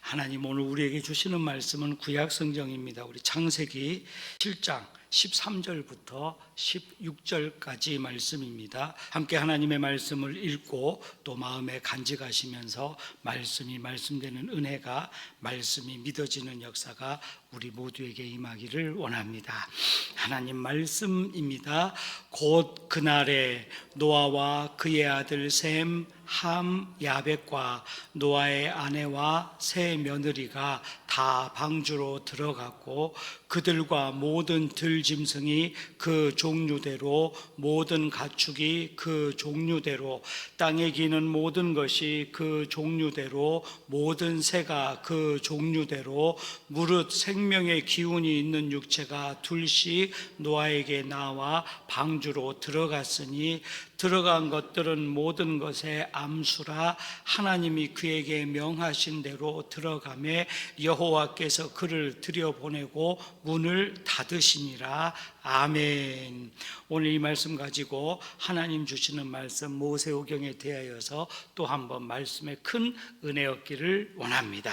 하나님 오늘 우리에게 주시는 말씀은 구약 성경입니다. 우리 창세기 7장 13절부터 16절까지 말씀입니다. 함께 하나님의 말씀을 읽고 또 마음에 간직하시면서 말씀되는 은혜가, 말씀이 믿어지는 역사가 우리 모두에게 임하기를 원합니다. 하나님 말씀입니다. 곧 그날에 노아와 그의 아들 셈, 함, 야벳과 노아의 아내와 세 며느리가 다 방주로 들어갔고 그들과 모든 들짐승이 그 종류대로, 모든 가축이 그 종류대로, 땅에 기는 모든 것이 그 종류대로, 모든 새가 그 종류대로, 무릇 생명의 기운이 있는 육체가 둘씩 노아에게 나와 방주로 들어갔으니 들어간 것들은 모든 것의 암수라. 하나님이 그에게 명하신 대로 들어가매 여호와께서 그를 들여보내고 문을 닫으시니라. 아멘. 오늘 이 말씀 가지고 하나님 주시는 말씀 모세오경에 대하여서 또 한번 말씀에 큰 은혜 얻기를 원합니다.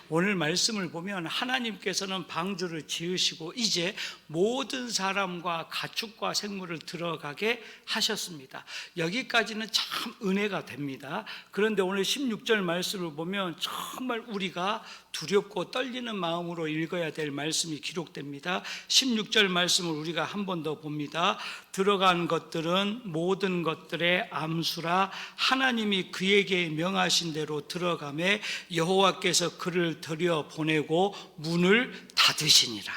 오늘 말씀을 보면 하나님께서는 방주를 지으시고 이제 모든 사람과 가축과 생물을 들어가게 하셨습니다. 여기까지는 참 은혜가 됩니다. 그런데 오늘 16절 말씀을 보면 정말 우리가 두렵고 떨리는 마음으로 읽어야 될 말씀이 기록됩니다. 16절 말씀을 우리가 한 번 더 봅니다. 들어간 것들은 모든 것들의 암수라. 하나님이 그에게 명하신 대로 들어가매 여호와께서 그를 들여보내고 문을 닫으시니라.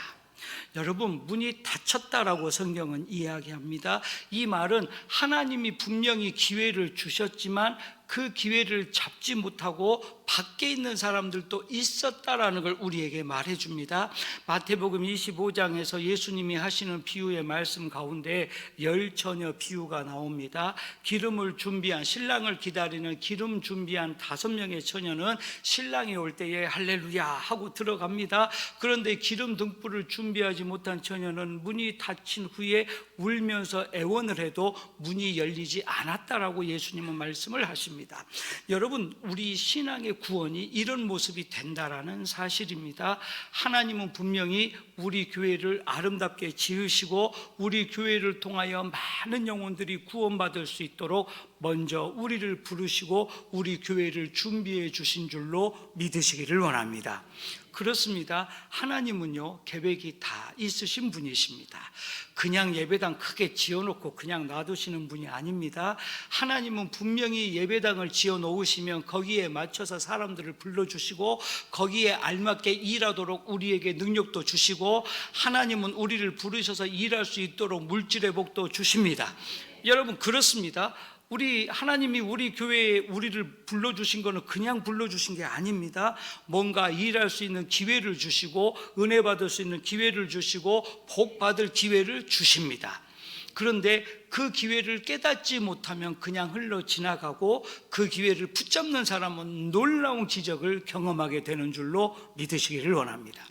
여러분, 문이 닫혔다라고 성경은 이야기합니다. 이 말은 하나님이 분명히 기회를 주셨지만 그 기회를 잡지 못하고 밖에 있는 사람들도 있었다라는 걸 우리에게 말해줍니다. 마태복음 25장에서 예수님이 하시는 비유의 말씀 가운데 열처녀 비유가 나옵니다. 기름을 준비한, 신랑을 기다리는 기름 준비한 5명의 처녀는 신랑이 올 때에 할렐루야 하고 들어갑니다. 그런데 기름 등불을 준비하지 못한 처녀는 문이 닫힌 후에 울면서 애원을 해도 문이 열리지 않았다라고 예수님은 말씀을 하십니다. 여러분, 우리 신앙의 구원이 이런 모습이 된다라는 사실입니다. 하나님은 분명히 우리 교회를 아름답게 지으시고 우리 교회를 통하여 많은 영혼들이 구원받을 수 있도록 먼저 우리를 부르시고 우리 교회를 준비해 주신 줄로 믿으시기를 원합니다. 그렇습니다. 하나님은요, 계획이 다 있으신 분이십니다. 그냥 예배당 크게 지어놓고 그냥 놔두시는 분이 아닙니다. 하나님은 분명히 예배당을 지어놓으시면 거기에 맞춰서 사람들을 불러주시고 거기에 알맞게 일하도록 우리에게 능력도 주시고 하나님은 우리를 부르셔서 일할 수 있도록 물질의 복도 주십니다. 여러분, 그렇습니다. 하나님이 우리 교회에 우리를 불러주신 것은 그냥 불러주신 게 아닙니다. 뭔가 일할 수 있는 기회를 주시고 은혜 받을 수 있는 기회를 주시고 복 받을 기회를 주십니다. 그런데 그 기회를 깨닫지 못하면 그냥 흘러 지나가고 그 기회를 붙잡는 사람은 놀라운 기적을 경험하게 되는 줄로 믿으시기를 원합니다.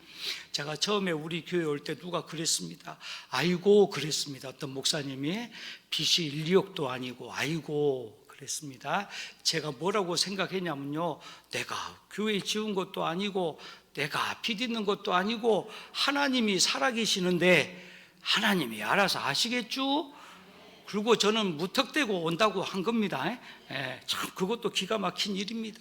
제가 처음에 우리 교회 올 때 누가 그랬습니다. 아이고 그랬습니다. 어떤 목사님이 빚이 1, 2억도 아니고 아이고 그랬습니다. 제가 뭐라고 생각했냐면요, 내가 교회 지은 것도 아니고 내가 빚 있는 것도 아니고 하나님이 살아계시는데 하나님이 알아서 아시겠죠? 그리고 저는 무턱대고 온다고 한 겁니다. 참 그것도 기가 막힌 일입니다.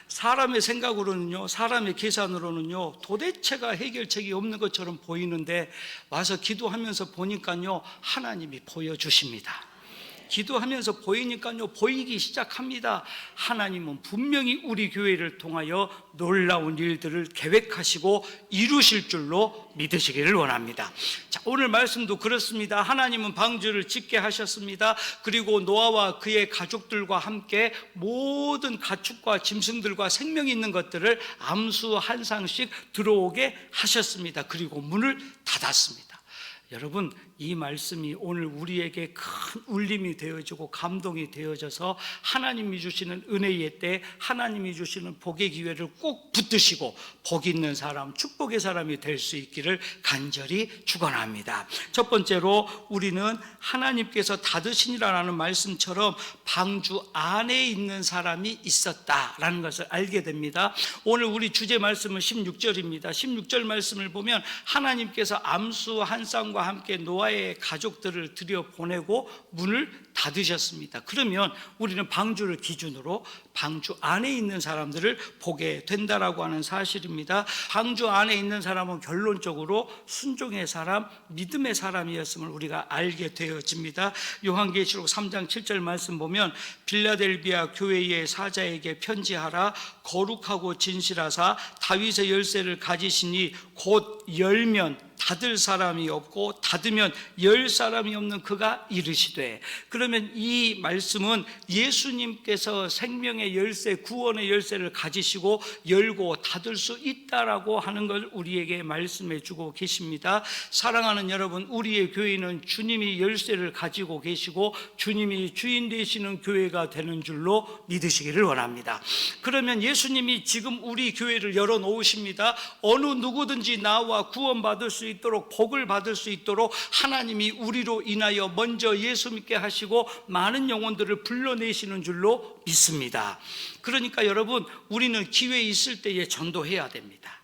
사람의 생각으로는요, 사람의 계산으로는요, 도대체가 해결책이 없는 것처럼 보이는데 와서 기도하면서 보니까요, 하나님이 보여주십니다. 기도하면서 보이니까요, 보이기 시작합니다. 하나님은 분명히 우리 교회를 통하여 놀라운 일들을 계획하시고 이루실 줄로 믿으시기를 원합니다. 자, 오늘 말씀도 그렇습니다. 하나님은 방주를 짓게 하셨습니다. 그리고 노아와 그의 가족들과 함께 모든 가축과 짐승들과 생명이 있는 것들을 암수 한 상씩 들어오게 하셨습니다. 그리고 문을 닫았습니다. 여러분, 이 말씀이 오늘 우리에게 큰 울림이 되어지고 감동이 되어져서 하나님이 주시는 은혜의 때 하나님이 주시는 복의 기회를 꼭 붙드시고 복 있는 사람, 축복의 사람이 될 수 있기를 간절히 축원합니다. 첫 번째로 우리는 하나님께서 닫으시니라라는 말씀처럼 방주 안에 있는 사람이 있었다라는 것을 알게 됩니다. 오늘 우리 주제 말씀은 16절입니다. 16절 말씀을 보면 하나님께서 암수 한 쌍과 함께 노아의 가족들을 들여보내고 문을 닫으셨습니다. 그러면 우리는 방주를 기준으로 방주 안에 있는 사람들을 보게 된다라고 하는 사실입니다. 방주 안에 있는 사람은 결론적으로 순종의 사람, 믿음의 사람이었음을 우리가 알게 되어집니다. 요한계시록 3장 7절 말씀 보면 빌라델비아 교회의 사자에게 편지하라. 거룩하고 진실하사 다윗의 열쇠를 가지시니 곧 열면 닫을 사람이 없고 닫으면 열 사람이 없는 그가 이르시되. 그러면 이 말씀은 예수님께서 생명의 열쇠, 구원의 열쇠를 가지시고 열고 닫을 수 있다라고 하는 걸 우리에게 말씀해 주고 계십니다. 사랑하는 여러분, 우리의 교회는 주님이 열쇠를 가지고 계시고 주님이 주인 되시는 교회가 되는 줄로 믿으시기를 원합니다. 그러면 예수님이 지금 우리 교회를 열어놓으십니다. 어느 누구든지 나와 구원받을 수 있도록, 복을 받을 수 있도록 하나님이 우리로 인하여 먼저 예수 믿게 하시고 많은 영혼들을 불러내시는 줄로 믿습니다. 그러니까 여러분, 우리는 기회 있을 때에 전도해야 됩니다.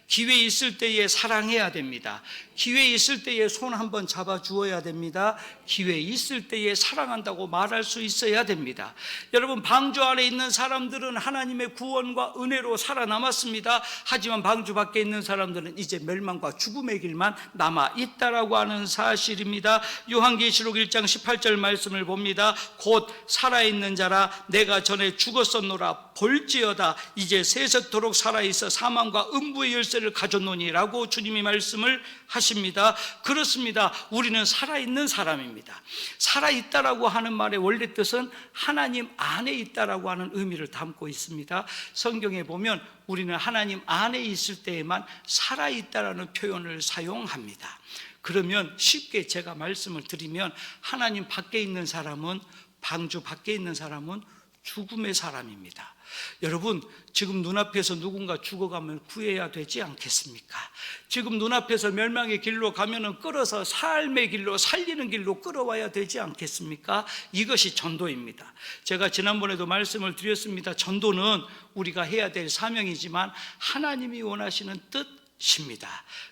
기회 있을 때에 사랑해야 됩니다. 기회 있을 때에 손 한번 잡아 주어야 됩니다. 기회 있을 때에 사랑한다고 말할 수 있어야 됩니다. 여러분, 방주 안에 있는 사람들은 하나님의 구원과 은혜로 살아남았습니다. 하지만 방주 밖에 있는 사람들은 이제 멸망과 죽음의 길만 남아 있다라고 하는 사실입니다. 요한계시록 1장 18절 말씀을 봅니다. 곧 살아있는 자라 내가 전에 죽었었노라 볼지어다 이제 세세토록 살아있어 사망과 음부의 열쇠를 가졌노니라고 주님이 말씀을 하십니다. 그렇습니다. 우리는 살아있는 사람입니다. 살아있다라고 하는 말의 원래 뜻은 하나님 안에 있다라고 하는 의미를 담고 있습니다. 성경에 보면 우리는 하나님 안에 있을 때에만 살아있다라는 표현을 사용합니다. 그러면 쉽게 제가 말씀을 드리면 하나님 밖에 있는 사람은, 방주 밖에 있는 사람은 죽음의 사람입니다. 여러분, 지금 눈앞에서 누군가 죽어가면 구해야 되지 않겠습니까? 지금 눈앞에서 멸망의 길로 가면은 끌어서 삶의 길로, 살리는 길로 끌어와야 되지 않겠습니까? 이것이 전도입니다. 제가 지난번에도 말씀을 드렸습니다. 전도는 우리가 해야 될 사명이지만 하나님이 원하시는 뜻입니다.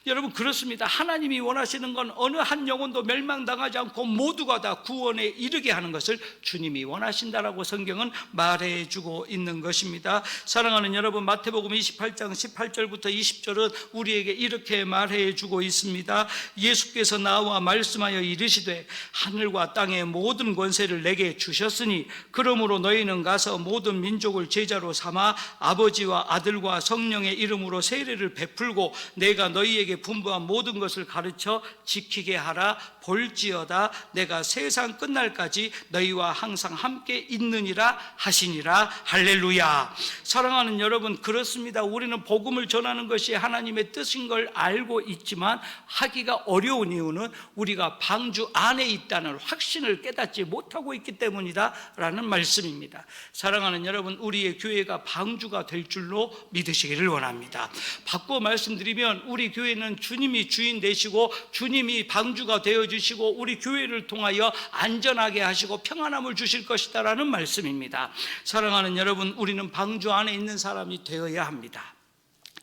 여러분, 그렇습니다. 하나님이 원하시는 건 어느 한 영혼도 멸망당하지 않고 모두가 다 구원에 이르게 하는 것을 주님이 원하신다라고 성경은 말해주고 있는 것입니다. 사랑하는 여러분, 마태복음 28장 18절부터 20절은 우리에게 이렇게 말해주고 있습니다. 예수께서 나와 말씀하여 이르시되 하늘과 땅의 모든 권세를 내게 주셨으니 그러므로 너희는 가서 모든 민족을 제자로 삼아 아버지와 아들과 성령의 이름으로 세례를 베풀고 내가 너희에게 분부한 모든 것을 가르쳐 지키게 하라. 볼지어다 내가 세상 끝날까지 너희와 항상 함께 있느니라 하시니라. 할렐루야. 사랑하는 여러분, 그렇습니다. 우리는 복음을 전하는 것이 하나님의 뜻인 걸 알고 있지만 하기가 어려운 이유는 우리가 방주 안에 있다는 확신을 깨닫지 못하고 있기 때문이다 라는 말씀입니다. 사랑하는 여러분, 우리의 교회가 방주가 될 줄로 믿으시기를 원합니다. 바꾸어 말씀드리면 우리 교회는 주님이 주인 되시고 주님이 방주가 되어주시고 우리 교회를 통하여 안전하게 하시고 평안함을 주실 것이다라는 말씀입니다. 사랑하는 여러분, 우리는 방주 안에 있는 사람이 되어야 합니다.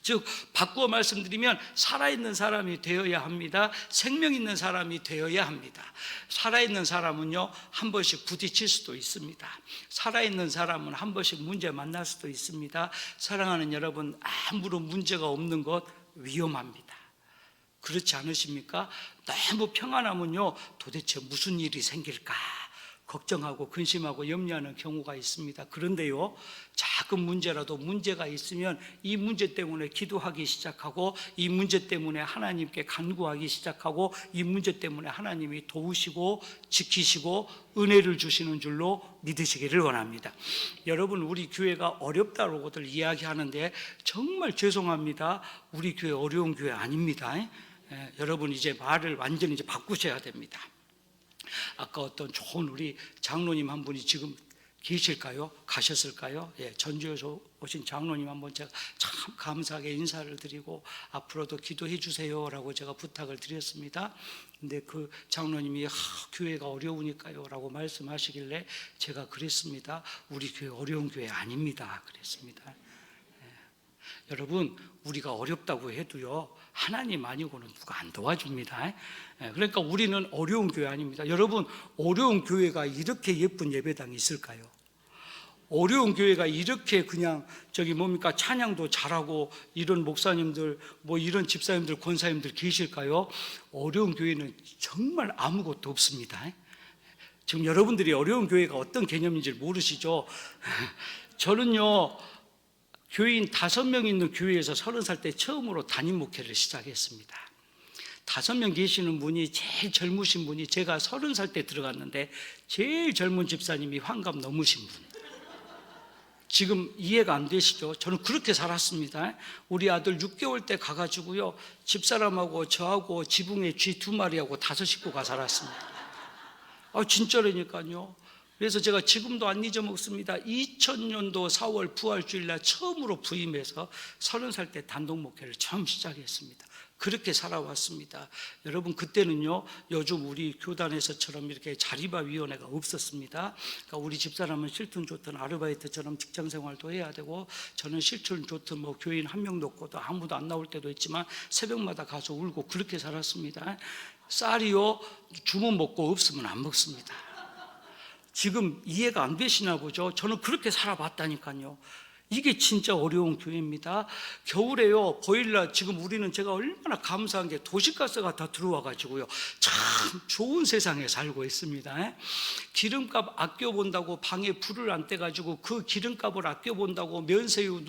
즉, 바꾸어 말씀드리면 살아있는 사람이 되어야 합니다. 생명 있는 사람이 되어야 합니다. 살아있는 사람은요, 한 번씩 부딪힐 수도 있습니다. 살아있는 사람은 한 번씩 문제 만날 수도 있습니다. 사랑하는 여러분, 아무런 문제가 없는 것 위험합니다. 그렇지 않으십니까? 너무 평안하면요, 도대체 무슨 일이 생길까 걱정하고 근심하고 염려하는 경우가 있습니다. 그런데요, 작은 문제라도 문제가 있으면 이 문제 때문에 기도하기 시작하고 이 문제 때문에 하나님께 간구하기 시작하고 이 문제 때문에 하나님이 도우시고 지키시고 은혜를 주시는 줄로 믿으시기를 원합니다. 여러분, 우리 교회가 어렵다고들 이야기하는데 정말 죄송합니다. 우리 교회 어려운 교회 아닙니다. 여러분 이제 말을 완전히 이제 바꾸셔야 됩니다. 아까 어떤 좋은 우리 장로님 한 분이 지금 계실까요? 가셨을까요? 예, 전주에서 오신 장로님 한번 제가 참 감사하게 인사를 드리고 앞으로도 기도해 주세요라고 제가 부탁을 드렸습니다. 근데 그 장로님이 교회가 어려우니까요 라고 말씀하시길래 제가 그랬습니다. 우리 교회 어려운 교회 아닙니다 그랬습니다. 여러분 우리가 어렵다고 해도요 하나님 아니고는 누가 안 도와줍니다. 그러니까 우리는 어려운 교회 아닙니다. 여러분 어려운 교회가 이렇게 예쁜 예배당이 있을까요? 어려운 교회가 이렇게 그냥 찬양도 잘하고 이런 목사님들 이런 집사님들 권사님들 계실까요? 어려운 교회는 정말 아무것도 없습니다. 지금 여러분들이 어려운 교회가 어떤 개념인지 모르시죠? 저는요 교인 5명 있는 교회에서 30살 때 처음으로 담임 목회를 시작했습니다. 5명 계시는 분이 제일 젊으신 분이 제가 30살 때 들어갔는데 제일 젊은 집사님이 환갑 넘으신 분. 지금 이해가 안 되시죠? 저는 그렇게 살았습니다. 우리 아들 6개월 때 가가지고요 집사람하고 저하고 지붕에 쥐 2마리하고 5 식구가 살았습니다. 진짜라니까요. 그래서 제가 지금도 안 잊어먹습니다. 2000년도 4월 부활주일날 처음으로 부임해서 30살 때 단독 목회를 처음 시작했습니다. 그렇게 살아왔습니다. 여러분 그때는요 요즘 우리 교단에서처럼 이렇게 자리바위원회가 없었습니다. 그러니까 우리 집사람은 싫든 좋든 아르바이트처럼 직장생활도 해야 되고 저는 싫든 좋든 교인 한 명도 없고 또 아무도 안 나올 때도 있지만 새벽마다 가서 울고 그렇게 살았습니다. 쌀이요 주문 먹고 없으면 안 먹습니다. 지금 이해가 안 되시나 보죠? 저는 그렇게 살아봤다니까요. 이게 진짜 어려운 교회입니다. 겨울에요 보일러 지금 우리는 제가 얼마나 감사한 게 도시가스가 다 들어와 가지고요 참 좋은 세상에 살고 있습니다. 기름값 아껴본다고 방에 불을 안 떼가지고 그 기름값을 아껴본다고 면세유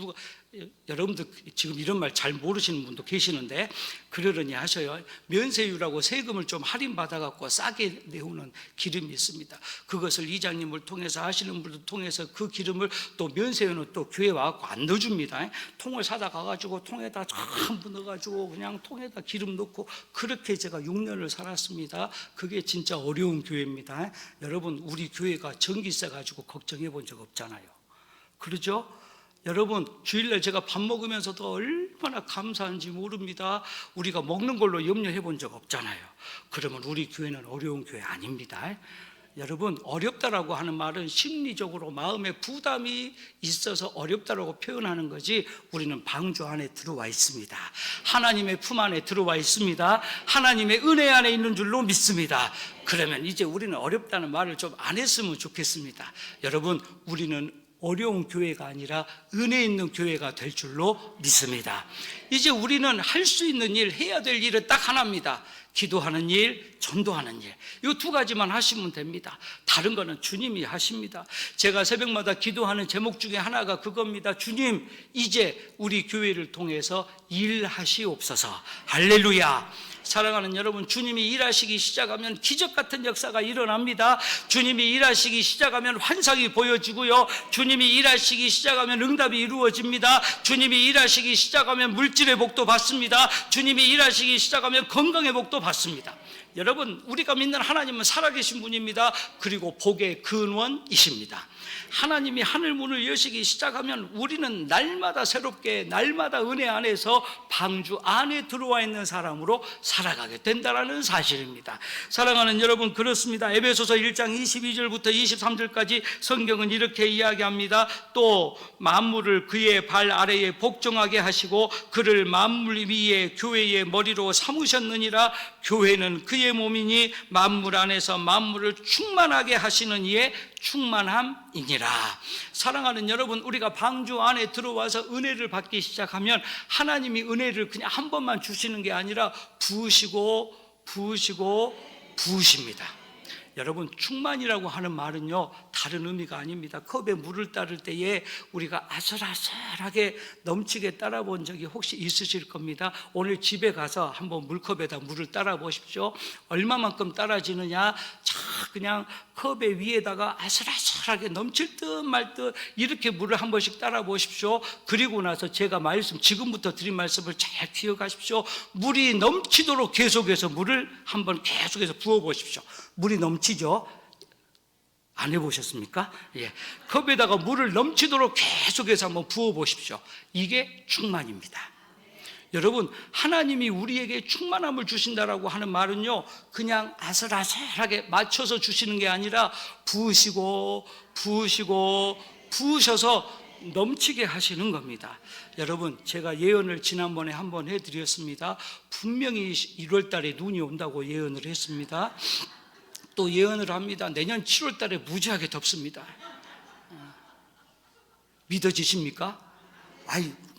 여러분들 지금 이런 말 잘 모르시는 분도 계시는데 그러려니 하셔요. 면세유라고 세금을 좀 할인받아갖고 싸게 내오는 기름이 있습니다. 그것을 이장님을 통해서 하시는 분들 통해서 그 기름을 또 면세유는 또 교회 와갖고 안 넣어줍니다. 통을 사다 가가지고 통에다 전부 넣어가지고 그냥 통에다 기름 넣고 그렇게 제가 6년을 살았습니다. 그게 진짜 어려운 교회입니다. 여러분 우리 교회가 전기세 가지고 걱정해 본 적 없잖아요. 그러죠? 여러분 주일날 제가 밥 먹으면서도 얼마나 감사한지 모릅니다. 우리가 먹는 걸로 염려해 본 적 없잖아요. 그러면 우리 교회는 어려운 교회 아닙니다. 여러분 어렵다라고 하는 말은 심리적으로 마음에 부담이 있어서 어렵다라고 표현하는 거지 우리는 방주 안에 들어와 있습니다. 하나님의 품 안에 들어와 있습니다. 하나님의 은혜 안에 있는 줄로 믿습니다. 그러면 이제 우리는 어렵다는 말을 좀 안 했으면 좋겠습니다. 여러분 우리는 어려운 교회가 아니라 은혜 있는 교회가 될 줄로 믿습니다. 이제 우리는 할 수 있는 일, 해야 될 일은 딱 하나입니다. 기도하는 일, 전도하는 일. 이 2가지만 하시면 됩니다. 다른 거는 주님이 하십니다. 제가 새벽마다 기도하는 제목 중에 하나가 그겁니다. 주님, 이제 우리 교회를 통해서 일하시옵소서. 할렐루야. 사랑하는 여러분, 주님이 일하시기 시작하면 기적 같은 역사가 일어납니다. 주님이 일하시기 시작하면 환상이 보여지고요, 주님이 일하시기 시작하면 응답이 이루어집니다. 주님이 일하시기 시작하면 물질의 복도 받습니다. 주님이 일하시기 시작하면 건강의 복도 받습니다. 여러분, 우리가 믿는 하나님은 살아계신 분입니다. 그리고 복의 근원이십니다. 하나님이 하늘문을 여시기 시작하면 우리는 날마다 새롭게, 날마다 은혜 안에서 방주 안에 들어와 있는 사람으로 살아가게 된다는 사실입니다. 사랑하는 여러분, 그렇습니다. 에베소서 1장 22절부터 23절까지 성경은 이렇게 이야기합니다. 또 만물을 그의 발 아래에 복종하게 하시고 그를 만물 위에 교회의 머리로 삼으셨느니라. 교회는 그의 몸이니 만물 안에서 만물을 충만하게 하시는 이의 충만함이니라. 사랑하는 여러분, 우리가 방주 안에 들어와서 은혜를 받기 시작하면 하나님이 은혜를 그냥 한 번만 주시는 게 아니라 부으시고 부으시고 부으십니다. 여러분, 충만이라고 하는 말은요 다른 의미가 아닙니다. 컵에 물을 따를 때에 우리가 아슬아슬하게 넘치게 따라 본 적이 혹시 있으실 겁니다. 오늘 집에 가서 한번 물컵에다 물을 따라 보십시오. 얼마만큼 따라지느냐, 그냥 컵의 위에다가 아슬아슬하게 넘칠 듯 말 듯 이렇게 물을 한 번씩 따라 보십시오. 그리고 나서 제가 지금부터 드린 말씀을 잘 기억하십시오. 물이 넘치도록 계속해서 물을 한번 계속해서 부어 보십시오. 물이 넘치죠? 안 해보셨습니까? 예. 컵에다가 물을 넘치도록 계속해서 한번 부어 보십시오. 이게 충만입니다. 여러분, 하나님이 우리에게 충만함을 주신다라고 하는 말은요, 그냥 아슬아슬하게 맞춰서 주시는 게 아니라 부으시고 부으셔서 넘치게 하시는 겁니다. 여러분, 제가 예언을 지난번에 한번 해드렸습니다. 분명히 1월 달에 눈이 온다고 예언을 했습니다. 또 예언을 합니다. 내년 7월 달에 무지하게 덥습니다. 믿어지십니까?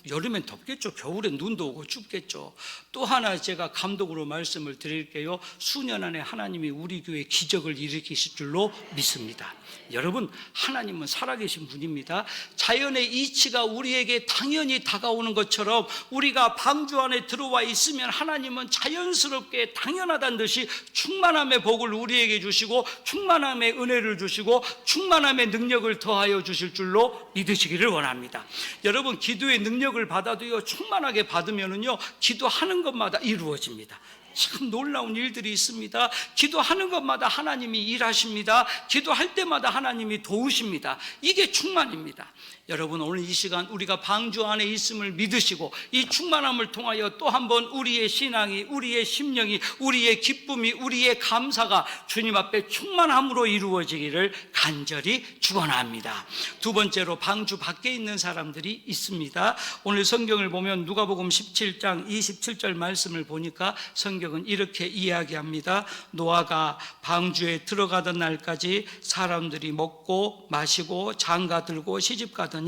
여름엔 덥겠죠. 겨울엔 눈도 오고 춥겠죠. 또 하나 제가 감독으로 말씀을 드릴게요. 수년 안에 하나님이 우리 교회에 기적을 일으키실 줄로 믿습니다. 여러분, 하나님은 살아계신 분입니다. 자연의 이치가 우리에게 당연히 다가오는 것처럼 우리가 방주 안에 들어와 있으면 하나님은 자연스럽게 당연하다는 듯이 충만함의 복을 우리에게 주시고 충만함의 은혜를 주시고 충만함의 능력을 더하여 주실 줄로 믿으시기를 원합니다. 여러분, 기도의 능력을 받아도요, 충만하게 받으면은요, 기도하는 것마다 이루어집니다. 참 놀라운 일들이 있습니다. 기도하는 것마다 하나님이 일하십니다. 기도할 때마다 하나님이 도우십니다. 이게 충만입니다. 여러분, 오늘 이 시간 우리가 방주 안에 있음을 믿으시고 이 충만함을 통하여 또 한 번 우리의 신앙이, 우리의 심령이, 우리의 기쁨이, 우리의 감사가 주님 앞에 충만함으로 이루어지기를 간절히 축원합니다. 두 번째로, 방주 밖에 있는 사람들이 있습니다. 오늘 성경을 보면 누가복음 17장 27절 말씀을 보니까 성경은 이렇게 이야기합니다. 노아가 방주에 들어가던 날까지 사람들이 먹고 마시고 장가들고 시집가더니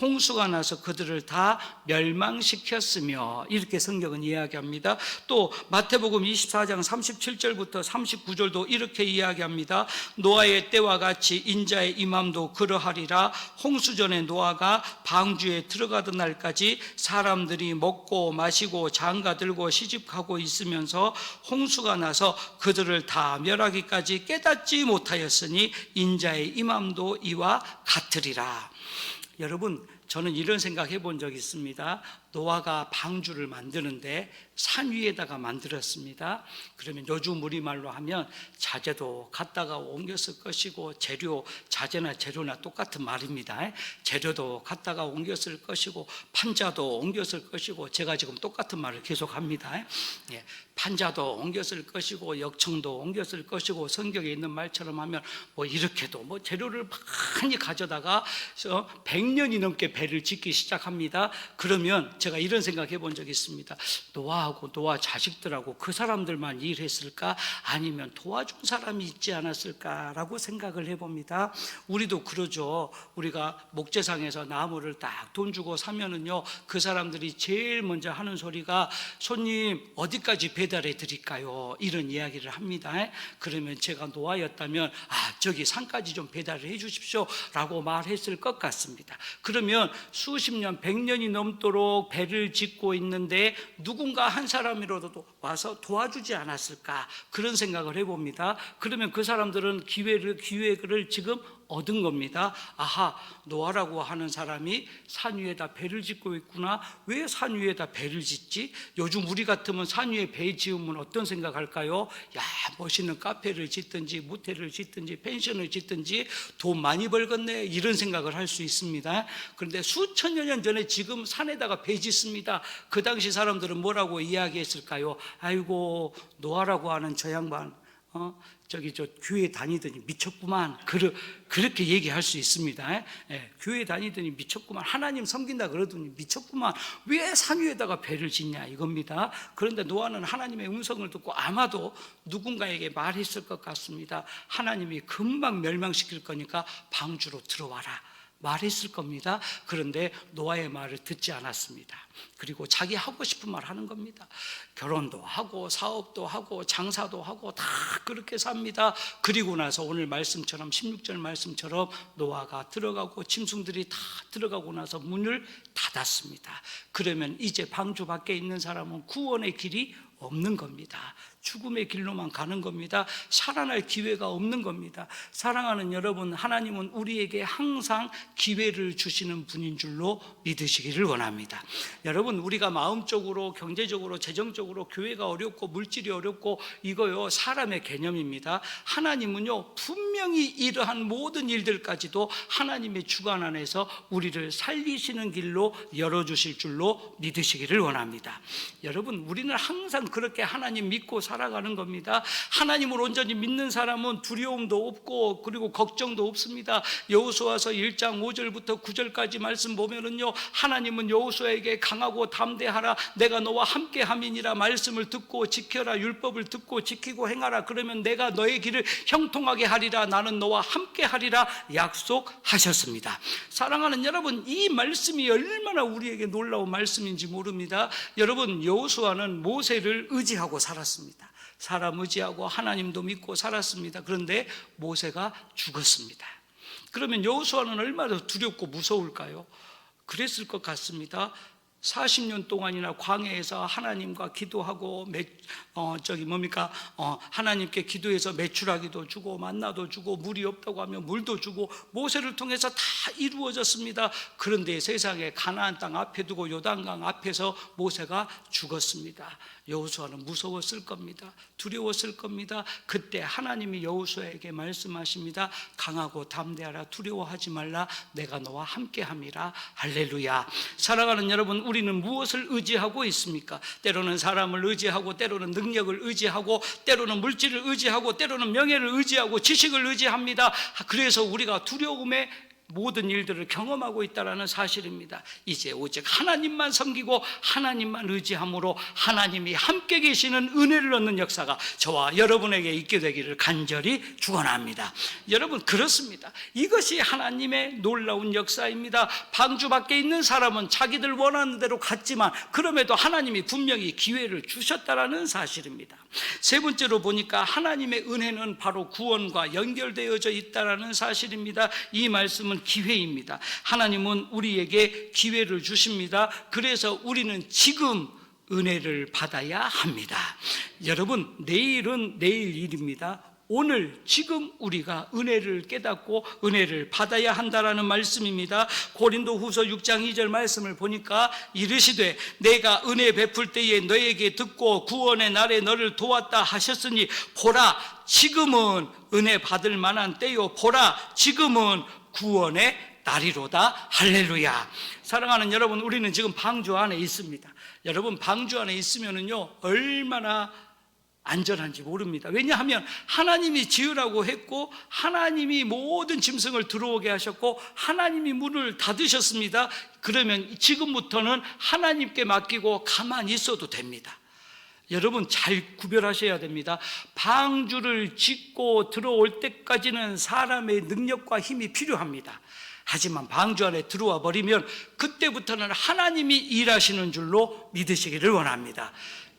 홍수가 나서 그들을 다 멸망시켰으며, 이렇게 성경은 이야기합니다. 또 마태복음 24장 37절부터 39절도 이렇게 이야기합니다. 노아의 때와 같이 인자의 임함도 그러하리라. 홍수 전에 노아가 방주에 들어가던 날까지 사람들이 먹고 마시고 장가들고 시집가고 있으면서 홍수가 나서 그들을 다 멸하기까지 깨닫지 못하였으니 인자의 임함도 이와 같으리라. 여러분, 저는 이런 생각 해본 적이 있습니다. 노아가 방주를 만드는데 산 위에다가 만들었습니다. 그러면 요즘 우리말로 하면 자재도 갖다가 옮겼을 것이고 자재나 재료나 똑같은 말입니다. 재료도 갖다가 옮겼을 것이고 판자도 옮겼을 것이고, 제가 지금 똑같은 말을 계속합니다. 판자도 옮겼을 것이고 역청도 옮겼을 것이고, 성경에 있는 말처럼 하면 이렇게도 재료를 많이 가져다가 100년이 넘게 배를 짓기 시작합니다. 그러면 제가 이런 생각해 본 적이 있습니다. 노아하고 노아 자식들하고 그 사람들만 일했을까? 아니면 도와준 사람이 있지 않았을까라고 생각을 해봅니다. 우리도 그러죠. 우리가 목재상에서 나무를 딱 돈 주고 사면은요, 그 사람들이 제일 먼저 하는 소리가 손님 어디까지 배달해 드릴까요? 이런 이야기를 합니다. 그러면 제가 노아였다면 저기 산까지 좀 배달을 해 주십시오 라고 말했을 것 같습니다. 그러면 수십 년, 100년이 넘도록 배를 짓고 있는데 누군가 한 사람이라도 와서 도와주지 않았을까, 그런 생각을 해봅니다. 그러면 그 사람들은 기회를 지금 얻은 겁니다. 노아라고 하는 사람이 산 위에다 배를 짓고 있구나. 왜 산 위에다 배를 짓지? 요즘 우리 같으면 산 위에 배 지으면 어떤 생각할까요? 멋있는 카페를 짓든지 모텔을 짓든지 펜션을 짓든지 돈 많이 벌겠네, 이런 생각을 할 수 있습니다. 그런데 수천여 년 전에 지금 산에다가 배 짓습니다. 그 당시 사람들은 뭐라고 이야기했을까요? 아이고, 노아라고 하는 저 양반 교회 다니더니 미쳤구만, 그렇게 얘기할 수 있습니다. 교회 다니더니 미쳤구만, 하나님 섬긴다 그러더니 미쳤구만, 왜 산 위에다가 배를 짓냐, 이겁니다. 그런데 노아는 하나님의 음성을 듣고 아마도 누군가에게 말했을 것 같습니다. 하나님이 금방 멸망시킬 거니까 방주로 들어와라, 말했을 겁니다. 그런데 노아의 말을 듣지 않았습니다. 그리고 자기 하고 싶은 말 하는 겁니다. 결혼도 하고 사업도 하고 장사도 하고 다 그렇게 삽니다. 그리고 나서 오늘 말씀처럼 16절 말씀처럼 노아가 들어가고 짐승들이 다 들어가고 나서 문을 닫았습니다. 그러면 이제 방주 밖에 있는 사람은 구원의 길이 없는 겁니다. 죽음의 길로만 가는 겁니다. 살아날 기회가 없는 겁니다. 사랑하는 여러분, 하나님은 우리에게 항상 기회를 주시는 분인 줄로 믿으시기를 원합니다. 여러분, 우리가 마음적으로, 경제적으로, 재정적으로 교회가 어렵고 물질이 어렵고 이거요, 사람의 개념입니다. 하나님은요, 분명히 이러한 모든 일들까지도 하나님의 주관 안에서 우리를 살리시는 길로 열어주실 줄로 믿으시기를 원합니다. 여러분, 우리는 항상 그렇게 하나님 믿고 살아가는 겁니다. 하나님을 온전히 믿는 사람은 두려움도 없고 그리고 걱정도 없습니다. 여호수아서 1장 5절부터 9절까지 말씀 보면은요, 하나님은 여호수아에게 강하고 담대하라, 내가 너와 함께 함이니라, 말씀을 듣고 지켜라, 율법을 듣고 지키고 행하라, 그러면 내가 너의 길을 형통하게 하리라, 나는 너와 함께 하리라 약속하셨습니다. 사랑하는 여러분, 이 말씀이 얼마나 우리에게 놀라운 말씀인지 모릅니다. 여러분, 여호수아는 모세를 의지하고 살았습니다. 사람 의지하고 하나님도 믿고 살았습니다. 그런데 모세가 죽었습니다. 그러면 여호수아는 얼마나 두렵고 무서울까요? 그랬을 것 같습니다. 40년 동안이나 광야에서 하나님과 기도하고 하나님께 기도해서 메추라기도 주고 만나도 주고 물이 없다고 하면 물도 주고 모세를 통해서 다 이루어졌습니다. 그런데 세상에 가나안 땅 앞에 두고 요단강 앞에서 모세가 죽었습니다. 여호수아는 무서웠을 겁니다. 두려웠을 겁니다. 그때 하나님이 여호수아에게 말씀하십니다. 강하고 담대하라, 두려워하지 말라, 내가 너와 함께함이라. 할렐루야. 사랑하는 여러분, 우리는 무엇을 의지하고 있습니까? 때로는 사람을 의지하고, 때로는 능력을 의지하고, 때로는 물질을 의지하고, 때로는 명예를 의지하고, 지식을 의지합니다. 그래서 우리가 두려움에 모든 일들을 경험하고 있다는 사실입니다. 이제 오직 하나님만 섬기고 하나님만 의지함으로 하나님이 함께 계시는 은혜를 얻는 역사가 저와 여러분에게 있게 되기를 간절히 축원합니다. 여러분, 그렇습니다. 이것이 하나님의 놀라운 역사입니다. 방주 밖에 있는 사람은 자기들 원하는 대로 갔지만 그럼에도 하나님이 분명히 기회를 주셨다는 사실입니다. 세 번째로 보니까 하나님의 은혜는 바로 구원과 연결되어져 있다는 사실입니다. 이 말씀은 기회입니다. 하나님은 우리에게 기회를 주십니다. 그래서 우리는 지금 은혜를 받아야 합니다. 여러분, 내일은 내일 일입니다. 오늘 지금 우리가 은혜를 깨닫고 은혜를 받아야 한다라는 말씀입니다. 고린도후서 6장 2절 말씀을 보니까 이르시되 내가 은혜 베풀 때에 너에게 듣고 구원의 날에 너를 도왔다 하셨으니 보라 지금은 은혜 받을 만한 때요, 보라 지금은 구원의 날이로다. 할렐루야. 사랑하는 여러분, 우리는 지금 방주 안에 있습니다. 여러분, 방주 안에 있으면은요, 얼마나 안전한지 모릅니다. 왜냐하면 하나님이 지으라고 했고 하나님이 모든 짐승을 들어오게 하셨고 하나님이 문을 닫으셨습니다. 그러면 지금부터는 하나님께 맡기고 가만히 있어도 됩니다. 여러분, 잘 구별하셔야 됩니다. 방주를 짓고 들어올 때까지는 사람의 능력과 힘이 필요합니다. 하지만 방주 안에 들어와 버리면 그때부터는 하나님이 일하시는 줄로 믿으시기를 원합니다.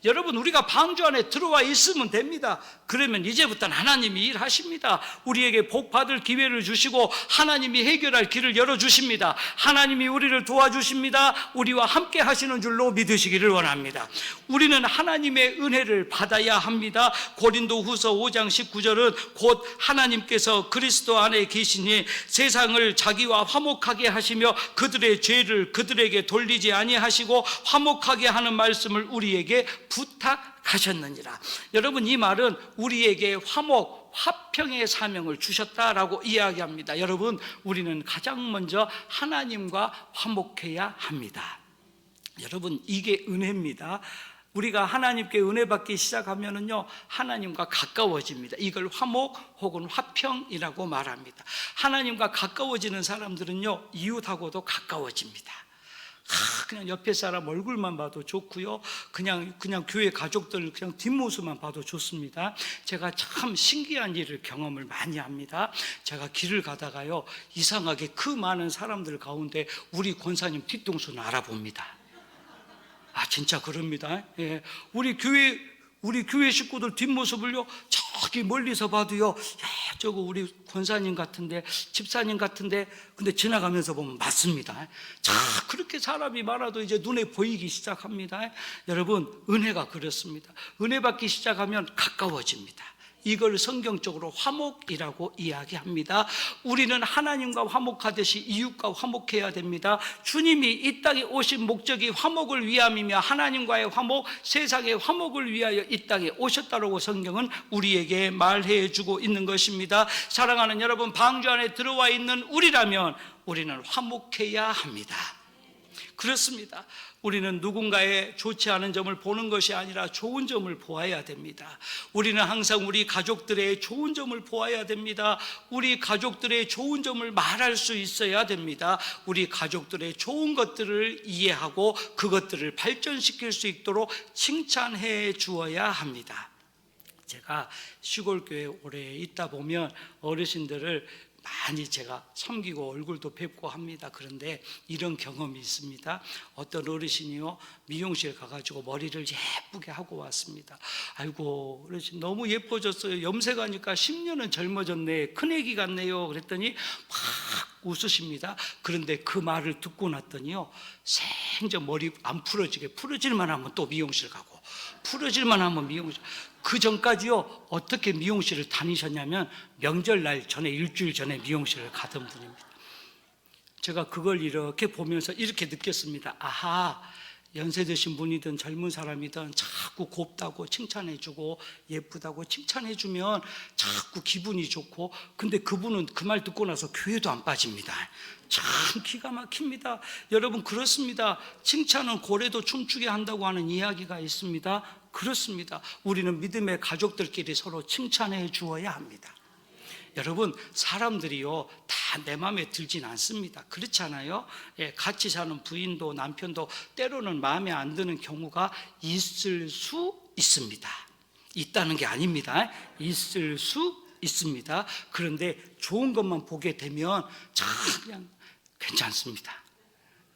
여러분, 우리가 방주 안에 들어와 있으면 됩니다. 그러면 이제부터는 하나님이 일하십니다. 우리에게 복 받을 기회를 주시고 하나님이 해결할 길을 열어주십니다. 하나님이 우리를 도와주십니다. 우리와 함께 하시는 줄로 믿으시기를 원합니다. 우리는 하나님의 은혜를 받아야 합니다. 고린도후서 5장 19절은 곧 하나님께서 그리스도 안에 계시니 세상을 자기와 화목하게 하시며 그들의 죄를 그들에게 돌리지 아니하시고 화목하게 하는 말씀을 우리에게 부탁하셨느니라. 여러분, 이 말은 우리에게 화목, 화평의 사명을 주셨다라고 이야기합니다. 여러분, 우리는 가장 먼저 하나님과 화목해야 합니다. 여러분, 이게 은혜입니다. 우리가 하나님께 은혜 받기 시작하면은요, 하나님과 가까워집니다. 이걸 화목 혹은 화평이라고 말합니다. 하나님과 가까워지는 사람들은요, 이웃하고도 가까워집니다. 그냥 옆에 사람 얼굴만 봐도 좋고요, 그냥 교회 가족들 그냥 뒷모습만 봐도 좋습니다. 제가 참 신기한 일을 경험을 많이 합니다. 제가 길을 가다가요, 이상하게 그 많은 사람들 가운데 우리 권사님 뒤통수는 알아봅니다. 진짜 그럽니다. 예. 우리 교회 우리 교회 식구들 뒷모습을요, 저기 멀리서 봐도요, 야, 저거 우리 권사님 같은데, 집사님 같은데, 근데 지나가면서 보면 맞습니다. 자, 그렇게 사람이 많아도 이제 눈에 보이기 시작합니다. 여러분, 은혜가 그렇습니다. 은혜 받기 시작하면 가까워집니다. 이걸 성경적으로 화목이라고 이야기합니다. 우리는 하나님과 화목하듯이 이웃과 화목해야 됩니다. 주님이 이 땅에 오신 목적이 화목을 위함이며 하나님과의 화목, 세상의 화목을 위하여 이 땅에 오셨다고 성경은 우리에게 말해 주고 있는 것입니다. 사랑하는 여러분, 방주 안에 들어와 있는 우리라면 우리는 화목해야 합니다. 그렇습니다. 우리는 누군가의 좋지 않은 점을 보는 것이 아니라 좋은 점을 보아야 됩니다. 우리는 항상 우리 가족들의 좋은 점을 보아야 됩니다. 우리 가족들의 좋은 점을 말할 수 있어야 됩니다. 우리 가족들의 좋은 것들을 이해하고 그것들을 발전시킬 수 있도록 칭찬해 주어야 합니다. 제가 시골교회에 오래 있다 보면 어르신들을 많이 제가 섬기고 얼굴도 뵙고 합니다. 그런데 이런 경험이 있습니다. 어떤 어르신이요, 미용실 가가지고 머리를 예쁘게 하고 왔습니다. 아이고, 어르신 너무 예뻐졌어요. 염색하니까 10년은 젊어졌네. 큰애기 같네요. 그랬더니 막 웃으십니다. 그런데 그 말을 듣고 났더니요, 생전 머리 안 풀어질만 하면 또 미용실 가고, 풀어질만 하면 미용실. 그 전까지요, 어떻게 미용실을 다니셨냐면 명절날 전에 일주일 전에 미용실을 가던 분입니다. 제가 그걸 이렇게 보면서 이렇게 느꼈습니다. 아하, 연세 드신 분이든 젊은 사람이든 자꾸 곱다고 칭찬해주고 예쁘다고 칭찬해주면 자꾸 기분이 좋고, 근데 그분은 그 말 듣고 나서 교회도 안 빠집니다. 참 기가 막힙니다. 여러분, 그렇습니다. 칭찬은 고래도 춤추게 한다고 하는 이야기가 있습니다. 그렇습니다. 우리는 믿음의 가족들끼리 서로 칭찬해 주어야 합니다. 여러분, 사람들이요, 다 내 마음에 들진 않습니다. 그렇잖아요. 예, 같이 사는 부인도 남편도 때로는 마음에 안 드는 경우가 있을 수 있습니다. 있다는 게 아닙니다. 있을 수 있습니다. 그런데 좋은 것만 보게 되면 참 그냥 괜찮습니다.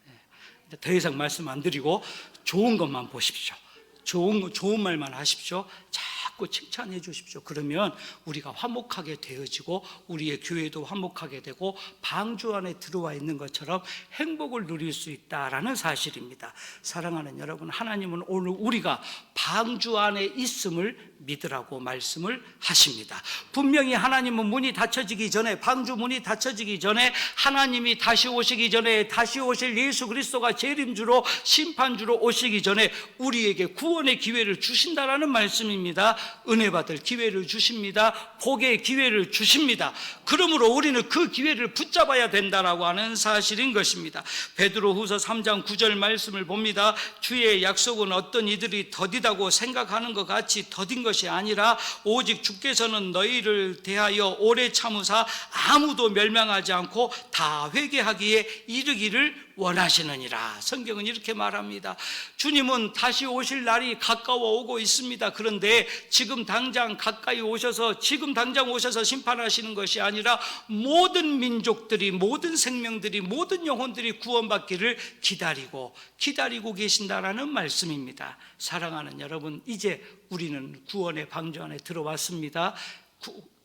예, 더 이상 말씀 안 드리고 좋은 것만 보십시오. 좋은 말만 하십시오. 자꾸 칭찬해 주십시오. 그러면 우리가 화목하게 되어지고 우리의 교회도 화목하게 되고 방주 안에 들어와 있는 것처럼 행복을 누릴 수 있다라는 사실입니다. 사랑하는 여러분, 하나님은 오늘 우리가 방주 안에 있음을 믿으라고 말씀을 하십니다. 분명히 하나님은 문이 닫혀지기 전에, 방주 문이 닫혀지기 전에, 하나님이 다시 오시기 전에, 다시 오실 예수 그리스도가 재림주로 심판주로 오시기 전에 우리에게 구원의 기회를 주신다라는 말씀입니다. 은혜 받을 기회를 주십니다. 복의 기회를 주십니다. 그러므로 우리는 그 기회를 붙잡아야 된다라고 하는 사실인 것입니다. 베드로후서 3장 9절 말씀을 봅니다. 주의 약속은 어떤 이들이 더디다고 생각하는 것 같이 더딘 것이 아니라 오직 주께서는 너희를 대하여 오래 참으사 아무도 멸망하지 않고 다 회개하기에 이르기를 원하시느니라. 성경은 이렇게 말합니다. 주님은 다시 오실 날이 가까워 오고 있습니다. 그런데 지금 당장 가까이 오셔서, 지금 당장 오셔서 심판하시는 것이 아니라 모든 민족들이, 모든 생명들이, 모든 영혼들이 구원받기를 기다리고 계신다라는 말씀입니다. 사랑하는 여러분, 이제 우리는 구원의 방주 안에 들어왔습니다.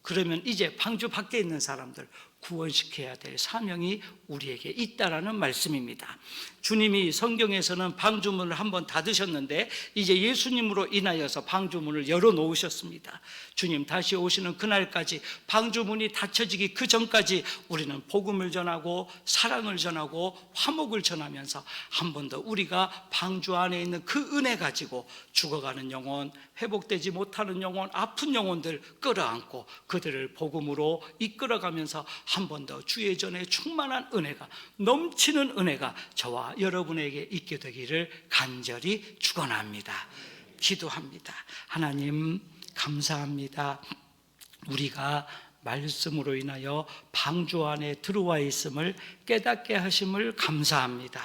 그러면 이제 방주 밖에 있는 사람들 구원시켜야 될 사명이 우리에게 있다라는 말씀입니다. 주님이 성경에서는 방주문을 한번 닫으셨는데 이제 예수님으로 인하여서 방주문을 열어놓으셨습니다. 주님 다시 오시는 그날까지 방주문이 닫혀지기 그 전까지 우리는 복음을 전하고 사랑을 전하고 화목을 전하면서 한 번 더 우리가 방주 안에 있는 그 은혜 가지고 죽어가는 영혼, 회복되지 못하는 영혼, 아픈 영혼들 끌어안고 그들을 복음으로 이끌어가면서 한 번 더 주의 전에 충만한 은혜가, 넘치는 은혜가 저와 여러분에게 있게 되기를 간절히 축원합니다. 기도합니다. 하나님 감사합니다. 우리가 말씀으로 인하여 방주 안에 들어와 있음을 깨닫게 하심을 감사합니다.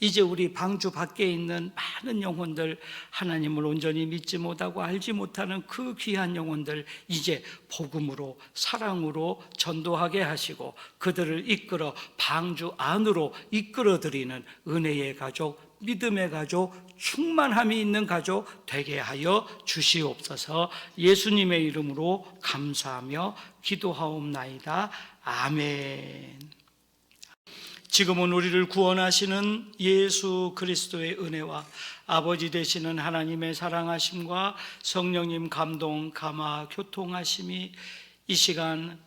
이제 우리 방주 밖에 있는 많은 영혼들, 하나님을 온전히 믿지 못하고 알지 못하는 그 귀한 영혼들 이제 복음으로 사랑으로 전도하게 하시고 그들을 이끌어 방주 안으로 이끌어 드리는 은혜의 가족, 믿음의 가족, 충만함이 있는 가족 되게 하여 주시옵소서. 예수님의 이름으로 감사하며 기도하옵나이다. 아멘. 지금은 우리를 구원하시는 예수 그리스도의 은혜와 아버지 되시는 하나님의 사랑하심과 성령님 감동, 감화, 교통하심이 이 시간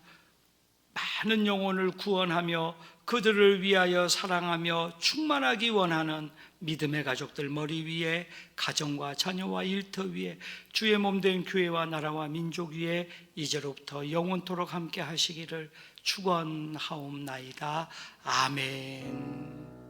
많은 영혼을 구원하며 그들을 위하여 사랑하며 충만하기 원하는 믿음의 가족들 머리 위에, 가정과 자녀와 일터 위에, 주의 몸된 교회와 나라와 민족 위에 이제로부터 영원토록 함께 하시기를 축원하옵나이다. 아멘.